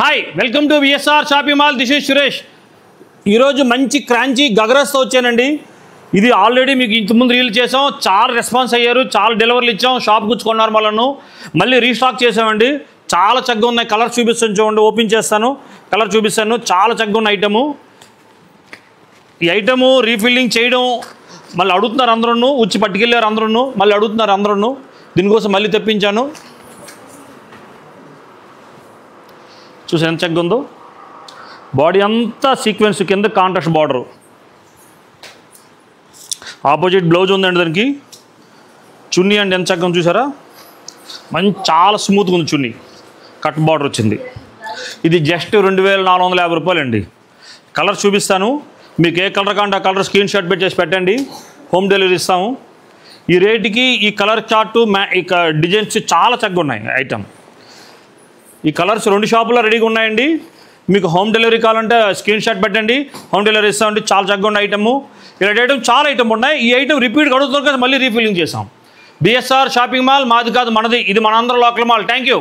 Hi welcome to VSR shopping mall. This is Suresh. ఈరోజు మంచి క్రాంచీ గగరస్తో వచ్చానండి. ఇది ఆల్రెడీ మీకు ఇంతకుముందు రీల్ చేసాం, చాలా రెస్పాన్స్ అయ్యారు, చాలా డెలివరీలు ఇచ్చాం, షాప్ గుచ్చుకున్నారు వాళ్ళను, మళ్ళీ రీస్టాక్ చేసామండి. చాలా చక్కగా ఉన్నాయి. కలర్ చూపిస్తాను చూడండి, ఓపెన్ చేస్తాను, కలర్ చూపిస్తాను. చాలా చక్కగా ఉన్న ఐటము. ఈ ఐటము రీఫిల్లింగ్ చేయడం మళ్ళీ అడుగుతున్నారు అందరూ, వచ్చి పట్టుకెళ్ళారు అందరూ, మళ్ళీ అడుగుతున్నారు అందరూ. దీనికోసం మళ్ళీ తెప్పించాను. చూసి ఎంత చక్కగా ఉందో. బాడీ అంతా సీక్వెన్స్ కింద కాంట్రాస్ట్ బార్డరు, ఆపోజిట్ బ్లౌజ్ ఉందండి దానికి. చున్నీ అండి ఎంత చక్కగా చూసారా, మంచి చాలా స్మూత్గా ఉంది చున్నీ, కట్ బార్డర్ వచ్చింది. ఇది జస్ట్ 2450 రూపాయలు అండి. కలర్ చూపిస్తాను, మీకు ఏ కలర్ కాంటే ఆ కలర్ స్క్రీన్ షాట్ పెట్టేసి పెట్టండి, హోమ్ డెలివరీ ఇస్తాము. ఈ రేటుకి ఈ కలర్ చార్టు ఇక డిజైన్స్ చాలా చక్కగా ఉన్నాయి ఐటమ్. ఈ కలర్స్ 2 షాపుల్లో రెడీగా ఉన్నాయండి. మీకు హోమ్ డెలివరీ కావాలంటే స్క్రీన్ షాట్ పెట్టండి, హోమ్ డెలివరీ ఇస్తామండి. చాలా చక్కగా ఉన్న ఐటము. ఇలాంటి ఐటమ్ చాలా ఐటమ్ ఉన్నాయి. ఈ ఐటమ్ రిపీట్గా అడుగుతున్నారు కదా, మళ్ళీ రీఫిల్లింగ్ చేసాం. బిఎస్ఆర్ షాపింగ్ మాల్ మాది కాదు, మనది. ఇది మనందరం లోకల్ మాల్. Thank you.